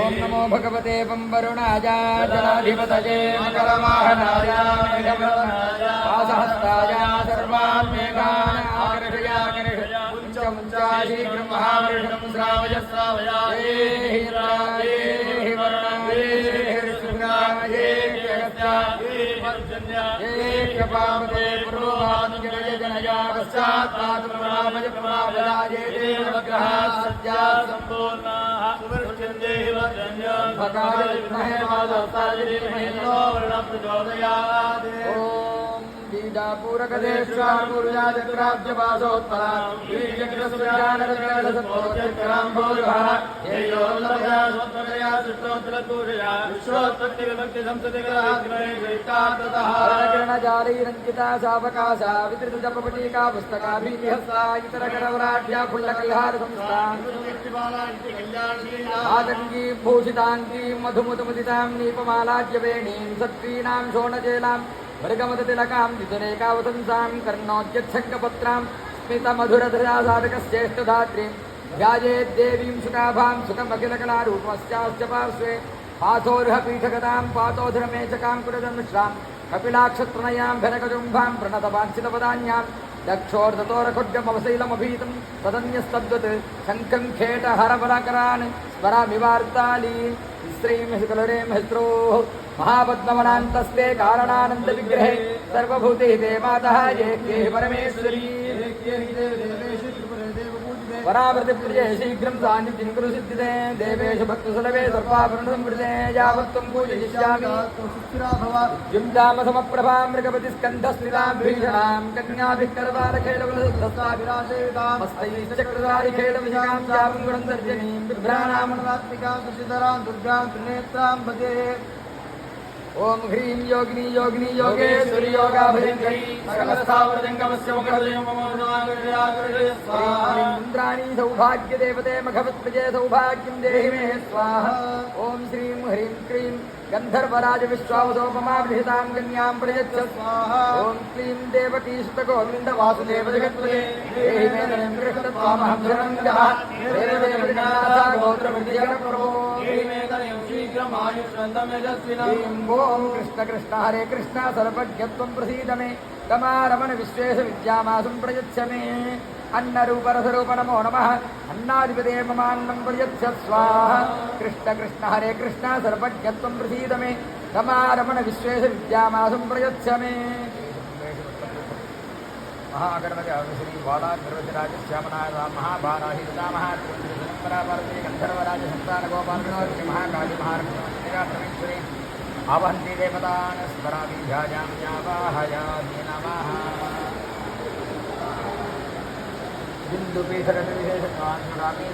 ओम नमो भगवते वरुणाय जनाधिपतये मकरवाहनाय आसहस्ताय सर्वान् मेघान् आकर्षयाकर्षय मुञ्च शीघ्रं महावर्षं श्रावय श्रावय वरुणाय पावते पूर्वाजनया पश्चात् प्रभावय देवग्रहात् सज्जा सम्पूर्णाः रंजिता सावकाशा वितृत जपपटीका पुस्तका इतरकरवराढ्या फुल्लकल्हार संस्थान आतंकी भूषितांगी मधुमुदमुदितां नीपमालाज्यवेणीं सत्त्वीनां शोणचेलां भृगमदतिलकां द्विजनेकावतंसां कर्णोज्यच्छङ्कपत्रां स्मितमधुरधरासाधकश्चेष्टधात्रीं ध्यायेद्देवीं सुकाभां सुखमखिलकलारूपमस्याश्च पार्श्वे पाथोर्हपीठगतां पातोधरमेचकां कुरदंश्रां कपिलाक्षत्रनयां घनकजुम्भां प्रणतवाञ्छितपदान्यां दक्षोर्धतोरखुड्गमवशैलमभीतं तदन्यस्तद्वत् शङ्खं खेटहरबलकरान् स्मरामिवार्तालीन् श्रीं हिकलरें हिस्रोः महापद्मवनान्तस्ते कारणानन्दविग्रहे सर्वभूते मातः ये परमेश्वरी परावृतिप्रिये शीघ्रं सान्निध्यं कुरु सिद्धिते देवेषु भक्तसुलभे सर्वाभरणसंवृते यावत्त्वं पूजयिष्यामि युञ्जामसमप्रभां मृगपतिस्कन्धस्थितां भीषणां कन्याभिः करवालखेलवलस्तैश्चक्रधारिखेलविषयां चापुङ्गुणं तर्जनीं बिभ्राणामनवात्मिकां सुशिधरां दुर्गां त्रिनेत्रां भजे ओम ह्रीं योगिनी योगिनी योगेश्वरी योगाभयंकरी सकलस्थावरजंगमस्य मुखदयममोदनागर्यागर्य स्वाहा इंद्राणी सौभाग्य देवते मघवत्प्रजे सौभाग्यं देहि मे स्वाहा ओम श्रीं ह्रीं क्रीं गंधर्वराज विश्वावसोपमा विहितां कन्यां प्रयच्छ स्वाहा ओम क्लीं देवकी सुतगोविंद वासुदेव जगत्पते देहि मे तनं कृष्णत्वामहं शरणं देवदेवनाथा गोत्रवृद्धिजगप्रभो देहि मे तनं शीघ्रम् आयुष्वन्दमेजस्विनम् ओम कृष्ण कृष्ण हरे कृष्ण सर्वज्ञत्वं प्रसीद मे कमारमण विश्वेश विद्यामासुं प्रयच्छ मे अन्नरूपरसरूप नमो नमः अन्नाधिपते ममान्नं प्रयच्छ स्वाहा कृष्ण कृष्ण हरे कृष्ण सर्वज्ञत्वं प्रसीद मे कमारमण विश्वेश विद्यामासुं प्रयच्छ मे महागणपति श्री बालाग्रवराज श्यामनाय महाभाराहि पितामह परंपरापार्वती गंधर्वराज संतान गोपाल महाकाली महारमेश्वरी आवन्ति देवतान् स्मरामि ध्यायाम्यावाहयामि नमः बिन्दुपीठरविशेषत्वान् स्मरामि